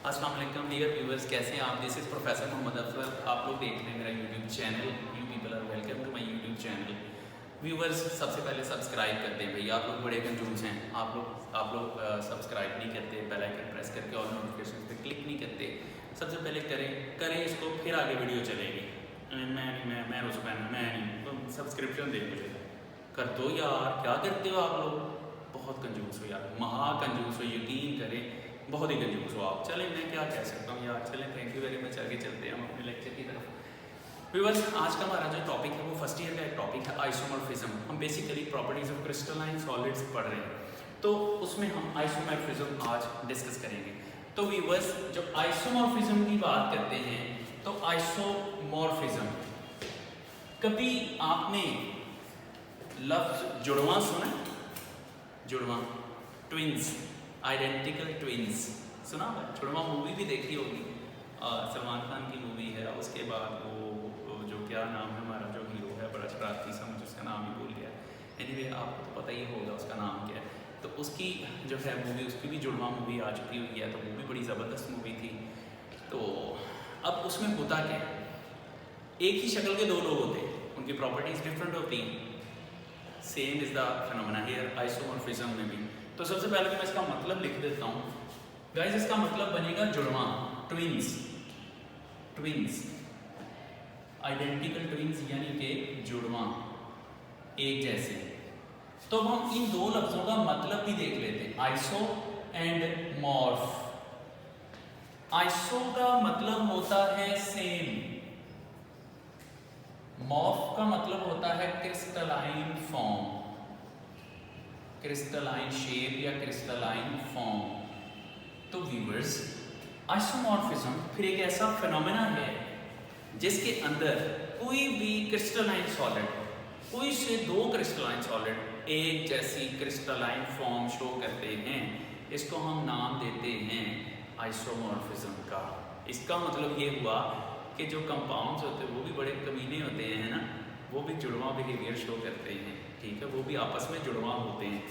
अस्सलाम वालेकुम dear viewers, कैसे हैं आप? This is professor Mohammad Afzal. आप लोग देख रहे हैं मेरा YouTube channel. You people are welcome to my YouTube channel. Viewers, सबसे पहले सब्सक्राइब कर दें भैया, आप लोग बड़े कंजूस हैं। आप लोग सब्सक्राइब नहीं करते, बेल आइकन प्रेस करके और नोटिफिकेशन पे क्लिक नहीं करते। सबसे पहले करें इसको, फिर आगे वीडियो चलेगी। मैं उस्मान मैं नहीं, तुम सब्सक्रिप्शन दे मुझे कर दो यार। क्या करते हो आप लोग? बहुत कंजूस हो यार, महा कंजूस हो, यकीन करें बहुत ही कंजूस हो आप। चलें, मैं क्या कह सकता हूँ यार। चलें, थैंक यू वेरी मच। आगे चलते हैं हम अपने लेक्चर की तरफ। व्यूअर्स, आज का हमारा जो टॉपिक है वो फर्स्ट ईयर का एक टॉपिक है, आइसोमॉर्फिज्म। हम basically properties of crystalline solids पढ़ रहे हैं, तो उसमें हम आइसोमॉर्फिज्म आज डिस्कस करेंगे। तो व्यूअर्स, जब आइसोमॉर्फिज्म की बात करते हैं तो आइसोमॉर्फिज्म, कभी आपने लफ्ज जुड़वा सुना? जुड़वा, ट्विंस, आइडेंटिकल ट्विंस सुना है? जुड़वा मूवी भी देखी होगी, सलमान खान की मूवी है। उसके बाद वो जो क्या नाम है हमारा जो हीरो है, बड़ा शरारती सा, मुझे उसका नाम ही भूल गया। एनीवे, आपको तो पता ही होगा उसका नाम क्या है। तो उसकी जो है मूवी, उसकी भी जुड़वा मूवी आ चुकी हुई है, तो वो भी बड़ी ज़बरदस्त मूवी थी। तो अब उसमें होता क्या है, एक ही शक्ल के दो लोग होते हैं, उनकी प्रॉपर्टीज डिफरेंट होती हैं। Same is the phenomena here isomorphism में भी। तो सबसे पहले तो मैं इसका मतलब लिख देता हूँ गाइस। इसका मतलब बनेगा जुड़वा, ट्विंस। ट्विंस, आइडेंटिकल ट्विंस यानी कि जुड़वा, एक जैसे। तो हम इन दो लफ्जों का मतलब भी देख लेते हैं, आइसो एंड मॉर्फ। आइसो का मतलब होता है सेम, मॉर्फ का मतलब होता है क्रिस्टलाइन फॉर्म, क्रिस्टलाइन शेप या क्रिस्टलाइन फॉर्म। तो व्यूअर्स, आइसोमॉर्फिज्म फिर एक ऐसा फिनोमेना है जिसके अंदर कोई भी क्रिस्टलाइन सॉलिड, कोई से दो क्रिस्टलाइन सॉलिड एक जैसी क्रिस्टलाइन फॉर्म शो करते हैं। इसको हम नाम देते हैं आइसोमॉर्फिज्म का। इसका मतलब ये हुआ कि जो कंपाउंड्स होते हैं वो भी बड़े कमीने होते हैं ना, वो भी जुड़वा बिहेवियर शो करते हैं, ठीक है, वो भी आपस में जुड़वा होते हैं।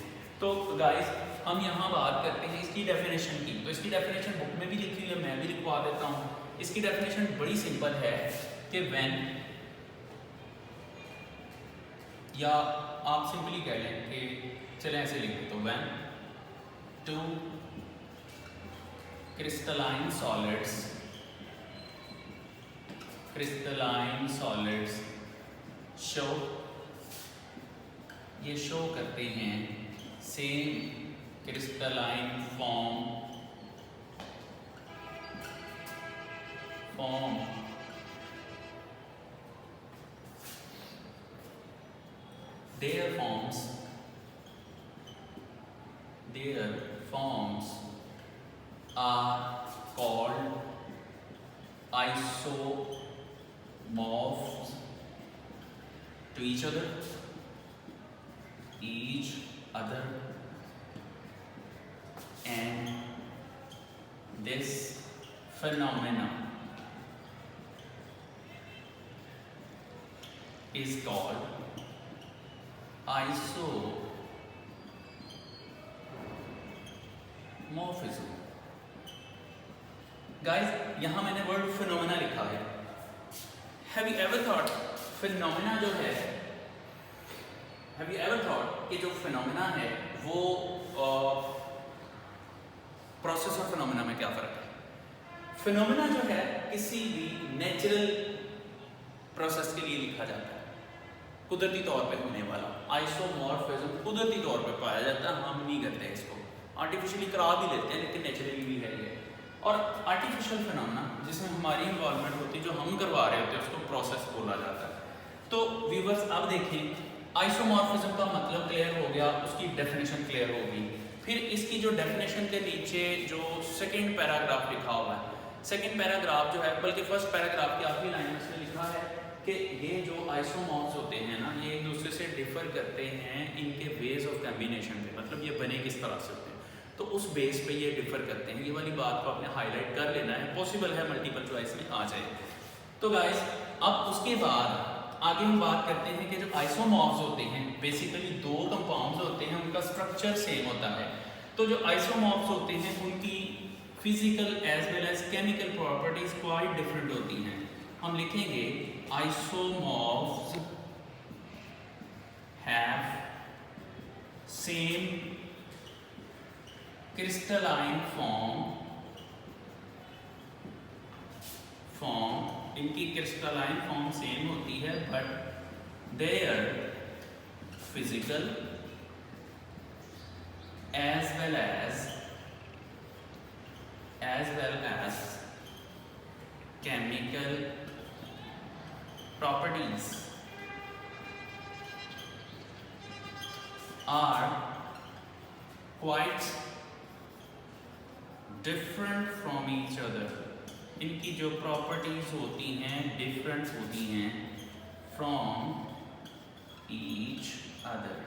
तो गाइस, हम यहाँ बात करते हैं इसकी डेफिनेशन की। तो इसकी डेफिनेशन बुक में भी लिखी हुई है, मैं भी लिखवा देता हूँ। इसकी डेफिनेशन बड़ी सिंपल है कि व्हेन, या आप सिंपली कह लें कि चलें ऐसे लिख दो, when two crystalline solids, crystalline solids show, ये शो करते हैं same crystalline form, their forms are called isomorphs to each other, and this phenomena is called isomorphism। Guys, यहां मैंने वर्ड फिनोमेना लिखा है। Have you ever thought phenomena जो है, have you ever thought कि जो फिनोमेना है वो प्रोसेस और फिनोमेना में क्या फ़र्क है? फिनोमेना जो है किसी भी नेचुरल प्रोसेस के लिए लिखा जाता है, कुदरती तौर पे होने वाला। आइसोमॉर्फिज्म कुदरती तौर पे पाया जाता है, हम नहीं करते इसको, आर्टिफिशियली करा भी लेते हैं, लेकिन नेचुरली भी है ये। और आर्टिफिशियल फिनोमेना जिसमें हमारी इन्वॉल्वमेंट होती है, जो हम करवा रहे होते हैं, उसको प्रोसेस बोला जाता है। तो व्यूअर्स, अब देखें, आइसोमॉर्फिज्म का मतलब क्लियर हो गया, उसकी डेफिनेशन क्लियर होगी। फिर इसकी जो डेफिनेशन के नीचे जो सेकंड पैराग्राफ लिखा हुआ है, सेकंड पैराग्राफ जो है, बल्कि फर्स्ट पैराग्राफ की आखिरी लाइन में लिखा है कि ये जो आइसोमॉर्फ्स होते हैं ना, ये एक दूसरे से डिफर करते हैं इनके बेस ऑफ कॉम्बिनेशन पे, मतलब ये बने किस तरह से होते हैं, तो उस बेस पे ये डिफर करते हैं। ये वाली बात को आपने हाईलाइट कर लेना है, पॉसिबल है मल्टीपल चॉइस में आ जाए। तो गाइस, अब उसके बाद आगे हम बात करते हैं कि जो आइसोमॉर्फ्स होते हैं, बेसिकली दो कंपाउंड्स होते हैं, उनका स्ट्रक्चर सेम होता है। तो जो आइसोमॉर्फ्स होते हैं उनकी physical as well as chemical properties quite different होती हैं। हम लिखेंगे isomorphs have same crystalline form, इनकी क्रिस्टलाइन फॉर्म सेम होती है, but their physical as well as chemical properties are quite different from each other। इनकी जो प्रॉपर्टीज होती हैं डिफरेंट होती हैं from each other,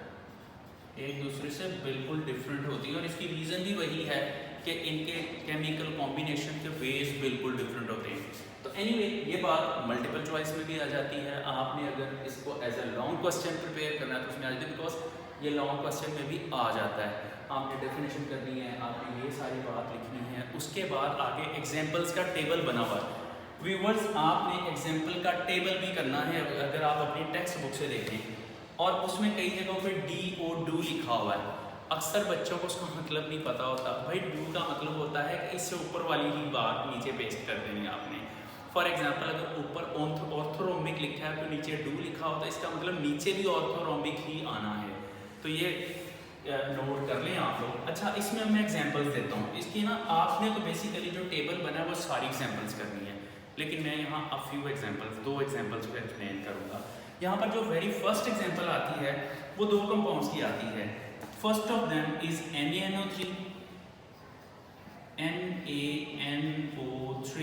एक दूसरे से बिल्कुल डिफरेंट होती है। और इसकी रीज़न भी वही है कि इनके केमिकल कॉम्बिनेशन के वेज बिल्कुल डिफरेंट होते हैं। तो एनीवे ये बात मल्टीपल चॉइस में भी आ जाती है। आपने अगर इसको as a long question prepare करना है तो उसमें आ जाती है, बिकॉज ये लॉन्ग क्वेश्चन में भी आ जाता है। आपने डेफिनेशन करनी है, आपने ये सारी बात लिखनी है, उसके बाद आगे एग्जाम्पल्स का टेबल बना हुआ है। व्यूवर्स आपने एग्जाम्पल का टेबल भी करना है, अगर आप अपनी टेक्स्ट बुक से देखें और उसमें कई जगहों पे DO लिखा हुआ है। अक्सर बच्चों को उसका मतलब नहीं पता होता। भाई डू का मतलब होता है कि इससे ऊपर वाली ही बात नीचे पेस्ट कर देनी है आपने। फॉर एग्जांपल अगर ऊपर ऑर्थोरोम्बिक लिखा है तो नीचे डू लिखा होता है, इसका मतलब नीचे भी ऑर्थोरोम्बिक ही आना है। तो ये नोट कर लें आप लोग। अच्छा, इसमें मैं एग्जांपल्स देता हूँ इसकी ना। आपने तो बेसिकली जो टेबल बना है वो सारी एग्जांपल्स करनी है, लेकिन मैं यहाँ अ फ्यू एग्जांपल्स, 2 एग्जांपल्स को एक्सप्लेन करूँगा। यहाँ पर जो वेरी फर्स्ट एग्जांपल आती है वो 2 कंपाउंड्स की आती है। First of them is NaNO3 NaNO3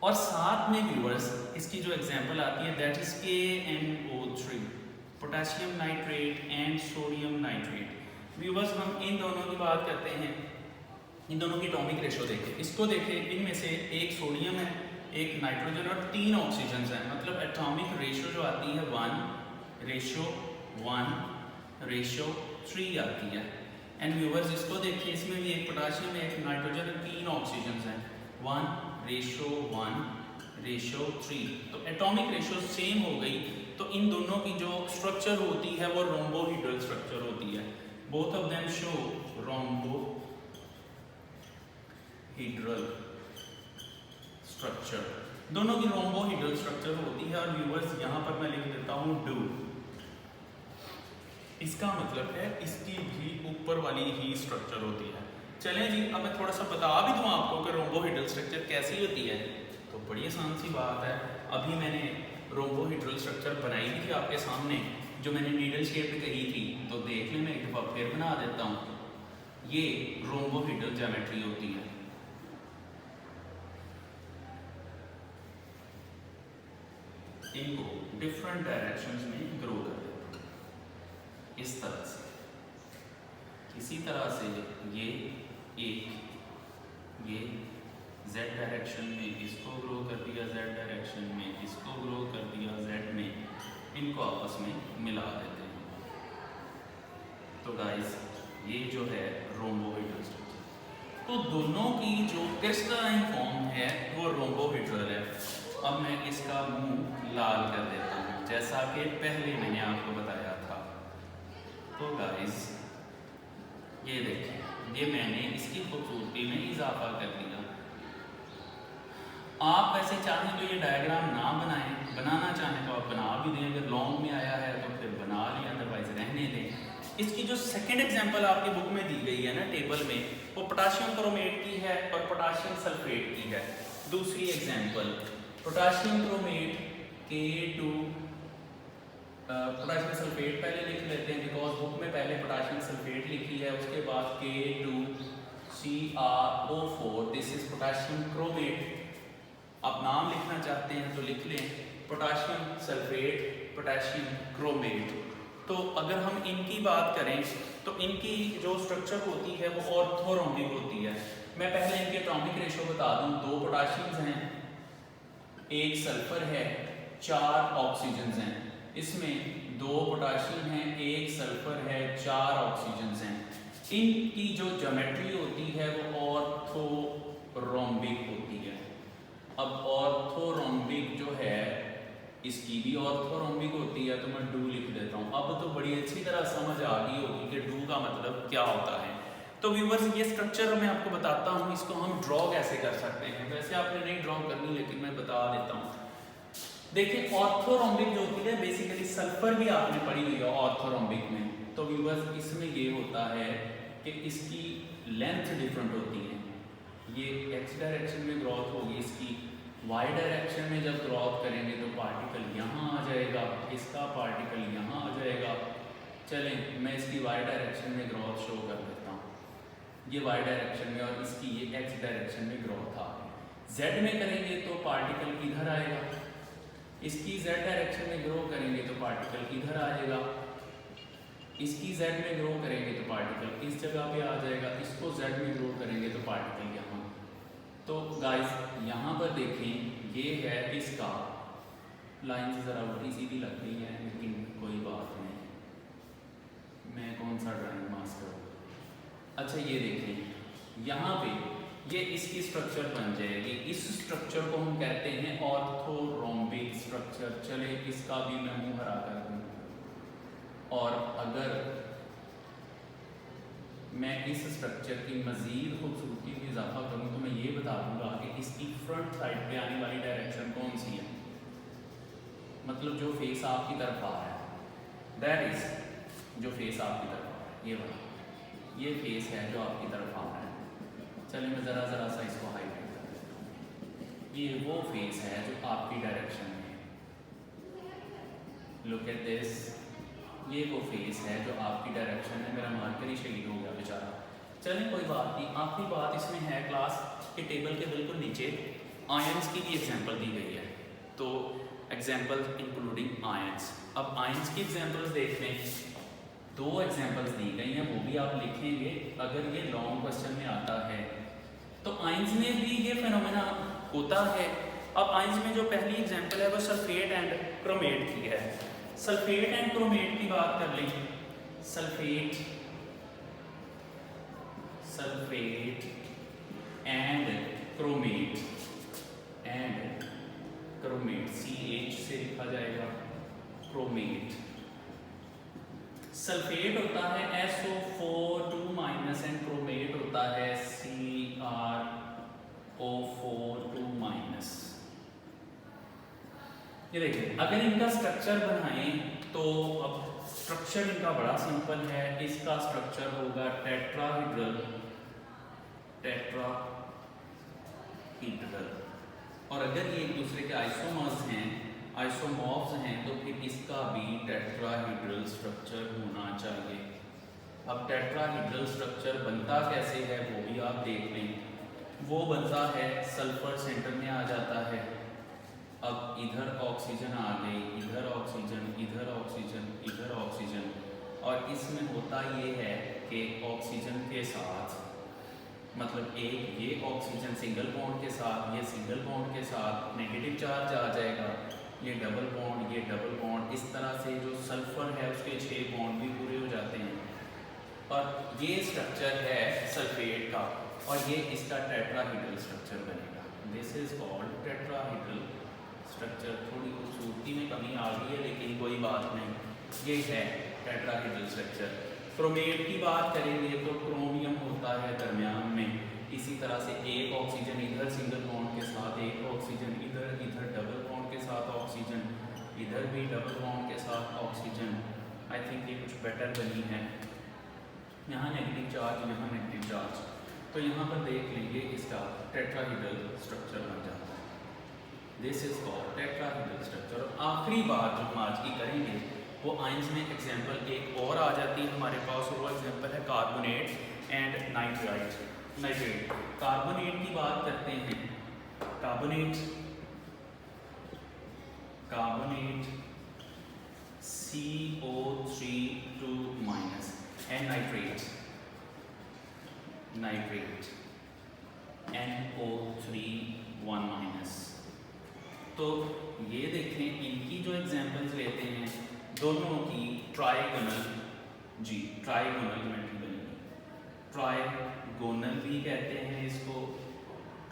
और साथ में व्यूअर्स इसकी जो एग्जांपल आती है that is KNO3 potassium nitrate and sodium nitrate. Viewers हम इन दोनों की बात करते हैं, इन दोनों की एटॉमिक रेशो देखें। इसको देखें, इनमें से एक सोडियम है, एक नाइट्रोजन और 3 ऑक्सीजन हैं। मतलब एटॉमिक रेशो जो आती है 1:1:3 आती है। एंड व्यूअर्स इसको देखिए, इसमें भी एक पोटेशियम है, एक नाइट्रोजन और 3 ऑक्सीजन हैं, 1:1:3। तो एटॉमिक रेशो सेम हो गई। तो इन दोनों की जो स्ट्रक्चर होती है वो रोम्बोहेड्रल स्ट्रक्चर होती है। Both of them show rhombohedral structure, दोनों की रोम्बोहेड्रल स्ट्रक्चर होती है। और व्यूअर्स यहाँ पर मैं लिख देता हूँ डू, इसका मतलब है इसकी भी ऊपर वाली ही स्ट्रक्चर होती है। चलें जी, अब मैं थोड़ा सा बता भी दूँ आपको कि रोम्बोहेड्रल स्ट्रक्चर कैसी होती है। तो बड़ी आसान सी बात है, अभी मैंने रोम्बोहेड्रल स्ट्रक्चर बनाई भी थी आपके सामने, जो मैंने नीडल शेप कही थी। तो देख लें, मैं एक दफ़ा फिर बना देता हूँ। ये रोम्बोहेड्रल ज्योमेट्री होती है। इनको डिफरेंट डायरेक्शंस में ग्रो कर देता हूँ इस तरह से। इसी तरह से ये Z डायरेक्शन में इसको ग्रो कर दिया, Z डायरेक्शन में इसको ग्रो कर दिया, Z में, इनको आपस में मिला देते हैं। तो गाइस ये जो है रोम्बोहेड्रल स्ट्रक्चर। तो दोनों की जो क्रिस्टलाइन फॉर्म है वो रोम्बोहेड्रल है। अब मैं इसका मुंह लाल कर देता हूँ जैसा कि पहले मैंने आपको बताया था। तो गाइस ये देखें, ये मैंने इसकी खूबसूरती में इजाफा कर दिया। आप वैसे चाहें तो ये डायग्राम ना बनाएं, बनाना चाहें तो आप बना भी दें। अगर लॉन्ग में आया है तो फिर बना लें, अदरवाइज रहने दें। इसकी जो सेकंड एग्जांपल आपकी बुक में दी गई है ना टेबल में, वो पोटेशियम क्रोमेट की है और पोटेशियम सल्फेट की है। दूसरी example potassium chromate K2, potassium sulphate पहले लिख लेते हैं बिकॉज बुक में पहले पोटेशियम सल्फेट लिखी है, उसके बाद K2CrO4, this is potassium chromate. आप नाम लिखना चाहते हैं तो लिख लें पोटेशियम सल्फेट, पोटेशियम क्रोमेट। तो अगर हम इनकी बात करें तो इनकी जो स्ट्रक्चर होती है वो ऑर्थोरोम्बिक होती है। मैं पहले इनके एटॉमिक रेशो बता दूं, 2 पोटेशियम्स हैं, 1 सल्फर है, 4 ऑक्सीजन हैं। इसमें 2 पोटेशियम हैं, 1 सल्फर है, 4 ऑक्सीजन हैं। इनकी जो ज्योमेट्री होती है वो ऑर्थोरोम्बिक होती है। अब ऑर्थोरोम्बिक जो है इसकी भी ऑर्थोरोम्बिक होती है, तो मैं डू लिख देता हूँ। अब तो बड़ी अच्छी तरह समझ आ गई होगी कि डू का मतलब क्या होता है। तो व्यूअर्स ये स्ट्रक्चर मैं आपको बताता हूँ, इसको हम ड्रॉ कैसे कर सकते हैं। वैसे आपने नहीं ड्रॉ करनी, लेकिन मैं बता देता हूँ। देखिए ऑर्थोरोम्बिक जो होती है बेसिकली सल्फर भी आपने पढ़ी हुई है ऑर्थोरोम्बिक में। तो व्यूअर्स इसमें ये होता है कि इसकी लेंथ डिफरेंट होती है। ये एक्स डायरेक्शन में ग्रोथ होगी, इसकी वाई डायरेक्शन में जब ग्रोथ करेंगे तो पार्टिकल यहाँ आ जाएगा, इसका पार्टिकल यहाँ आ जाएगा। चलें मैं इसकी वाई डायरेक्शन में ग्रोथ शो कर देता हूँ, ये वाई डायरेक्शन में, और इसकी ये एक्स डायरेक्शन में ग्रोथ आ गई। जेड में करेंगे तो पार्टिकल इधर आएगा, इसकी जेड डायरेक्शन में ग्रो करेंगे तो पार्टिकल इधर आएगा, इसकी जेड में ग्रो करेंगे तो पार्टिकल इस जगह पे आ जाएगा, इसको जेड में ग्रो करेंगे तो पार्टिकल यहाँ। तो गाइस यहाँ पर देखें ये है इसका लाइन से ज़रा उल्टी सीधी लग रही है, लेकिन कोई बात नहीं, मैं कौन सा ड्राइंग मास्टर हूँ। अच्छा ये देखें यहाँ पे ये इसकी स्ट्रक्चर बन जाएगी। इस स्ट्रक्चर को हम कहते हैं ऑर्थोरोम्बिक स्ट्रक्चर। चले इसका भी मैं मुंह हरा कर दूँ, और अगर मैं इस स्ट्रक्चर की मज़ीद खूबसूरती में इजाफा करूँ तो मैं ये बता दूँगा कि इसकी फ्रंट साइड पे आने वाली डायरेक्शन कौन सी है, मतलब जो फेस आपकी तरफ आ रहा है, दैट इज़ जो फेस आपकी तरफ आ रहा है, ये वाला, ये फेस है जो आपकी तरफ आ रहा है। चलिए मैं ज़रा सा इसको हाईलाइट कर देता हूँ। ये वो फेस है जो आपकी डायरेक्शन में है, लुक एट दिस, ये वो फेस है जो आपकी डायरेक्शन में। मेरा मार्कर ही शहीद हो गया बेचारा। चलें कोई बात नहीं। आखिरी बात इसमें है क्लास के टेबल के बिल्कुल नीचे आयंस की भी एग्जांपल दी गई है, तो एग्जांपल इंक्लूडिंग आयंस। अब आयंस की एग्जांपल्स देख लें, 2 एग्जांपल्स दी गई हैं, वो भी आप लिखेंगे अगर ये लॉन्ग क्वेश्चन में आता है। तो आयंस में भी ये फिनोमेना होता है। अब आयंस में जो पहली एग्जांपल है वो सल्फेट एंड क्रोमेट की है। सल्फेट एंड क्रोमेट की बात कर लें, सल्फेट एंड क्रोमेट, CH से लिखा जाएगा, क्रोमेट। सल्फेट होता है SO4 2- एंड क्रोमेट होता है CrO4 2-। ये देखिए अगर इनका स्ट्रक्चर बनाएं तो अब स्ट्रक्चर इनका बड़ा सिंपल है। इसका स्ट्रक्चर होगा टेट्राहीड्रल, और अगर ये एक दूसरे के आइसोमॉर्फ्स हैं तो फिर इसका भी टेट्राहीड्रल स्ट्रक्चर होना चाहिए। अब टेट्राहीड्रल स्ट्रक्चर बनता कैसे है वो भी आप देख लें। वो बनता है सल्फर सेंटर में आ जाता है। अब इधर ऑक्सीजन आ गई, इधर ऑक्सीजन, इधर ऑक्सीजन, इधर ऑक्सीजन, और इसमें होता ये है कि ऑक्सीजन के साथ, मतलब एक ये ऑक्सीजन सिंगल बॉन्ड के साथ, ये सिंगल बॉन्ड के साथ नेगेटिव चार्ज आ जाएगा, ये डबल बॉन्ड, ये डबल बॉन्ड, इस तरह से जो सल्फर है उसके 6 बॉन्ड भी पूरे हो जाते हैं। और ये स्ट्रक्चर है सल्फेट का, और ये इसका टेट्राहीड्रल स्ट्रक्चर बनेगा। This is called tetrahedral structure. थोड़ी खूबसूरती में कमी आ गई है लेकिन कोई बात नहीं, ये है टेट्राहीड्रल स्ट्रक्चर। क्रोमेट की बात करेंगे तो क्रोमियम होता है दरमियान में, इसी तरह से एक ऑक्सीजन इधर सिंगल बॉन्ड के साथ, एक ऑक्सीजन इधर, इधर डबल बॉन्ड के साथ ऑक्सीजन, इधर भी डबल बॉन्ड के साथ ऑक्सीजन। आई थिंक ये कुछ बेटर बनी है। यहाँ नेगेटिव चार्ज, यहाँ नेगेटिव चार्ज, तो यहाँ पर देख लीजिए इसका टेट्राहीड्रल स्ट्रक्चर बन जाता है। This is called tetrahedral structure. आखिरी बात जो हम आज की करेंगे वो आयंस में एग्जांपल एक और आ जाती है हमारे पास, और वो एग्जांपल है कार्बोनेट एंड नाइट्रेट। कार्बोनेट की बात करते हैं। Carbonate CO3 2- and nitrate NO3 1-। तो ये देखें इनकी जो एग्जांपल्स लेते हैं दोनों की ट्राइगोनल ज्योमेट्री बनेगी। ट्राइगोनल भी कहते हैं इसको,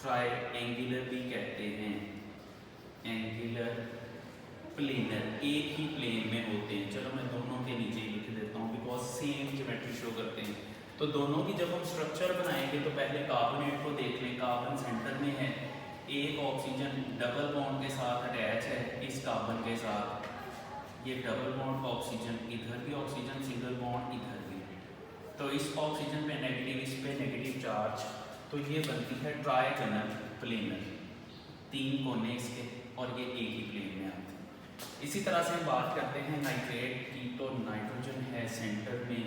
ट्राइएंगुलर भी कहते हैं, एंगुलर, प्लेनर, एक ही प्लेन में होते हैं। चलो मैं दोनों के नीचे ही लिख देता हूँ बिकॉज सेम ज्योमेट्री शो करते हैं। तो दोनों की जब हम स्ट्रक्चर बनाएंगे तो पहले कार्बोनेट को देख लें। कार्बन सेंटर में है, एक ऑक्सीजन डबल बॉन्ड के साथ अटैच है इस कार्बन के साथ, ये डबल बॉन्ड ऑक्सीजन, इधर भी ऑक्सीजन सिंगल बॉन्ड, इधर भी। तो इस ऑक्सीजन पे नेगेटिव, इस पे नेगेटिव चार्ज, तो ये बनती है ट्राइगोनल प्लेनर, तीन कोने इसके और ये एक ही प्लेन में आते हैं। इसी तरह से हम बात करते हैं नाइट्रेट की, तो नाइट्रोजन है सेंटर में,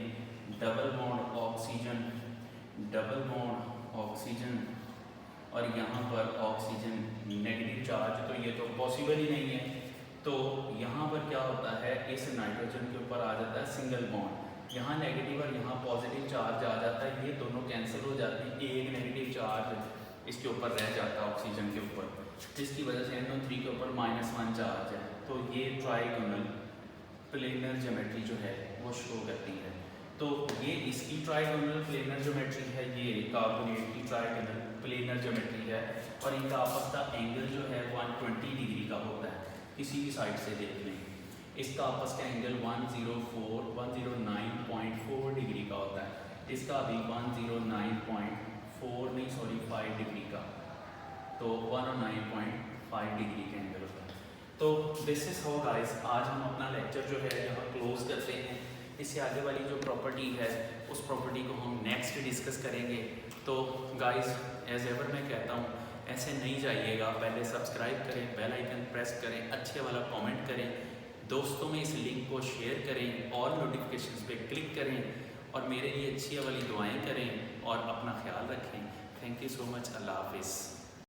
double bond oxygen, double bond oxygen और यहाँ पर ऑक्सीजन नेगेटिव चार्ज, तो ये तो पॉसिबल ही नहीं है। तो यहाँ पर क्या होता है, इस नाइट्रोजन के ऊपर आ जाता है सिंगल बॉन्ड, यहाँ नेगेटिव और यहाँ पॉजिटिव चार्ज आ जाता है, ये दोनों कैंसिल हो जाते हैं, एक नेगेटिव चार्ज इसके ऊपर रह जाता है ऑक्सीजन के ऊपर, जिसकी वजह से NO3 के ऊपर -1 चार्ज है। तो ये ट्राइगोनल प्लेनर ज्योमेट्री जो है वो शो करती है। तो ये इसकी ट्राइगोनल प्लेनर ज्योमेट्री है, ये कार्बोनेट की ट्राइगोनल प्लेनर ज्योमेट्री है, और इनका आपस का एंगल जो है 120 डिग्री का होता है, किसी भी साइड से देख लें। इसका आपस का एंगल 109.4 डिग्री का होता है, इसका भी 5 डिग्री का, तो 109.5 डिग्री का एंगल होता है। तो दिस इज हाउ गाइस, आज हम अपना लेक्चर जो है यहाँ क्लोज करते हैं। इससे आगे वाली जो प्रॉपर्टी है उस प्रॉपर्टी को हम नेक्स्ट डिस्कस करेंगे। तो गाइस एज एवर मैं कहता हूँ ऐसे नहीं जाइएगा, पहले सब्सक्राइब करें, बेल आइकन प्रेस करें, अच्छे वाला कमेंट करें, दोस्तों में इस लिंक को शेयर करें और नोटिफिकेशंस पे क्लिक करें और मेरे लिए अच्छी वाली दुआएं करें और अपना ख्याल रखें। Thank you so much. अल्लाह हाफिज़।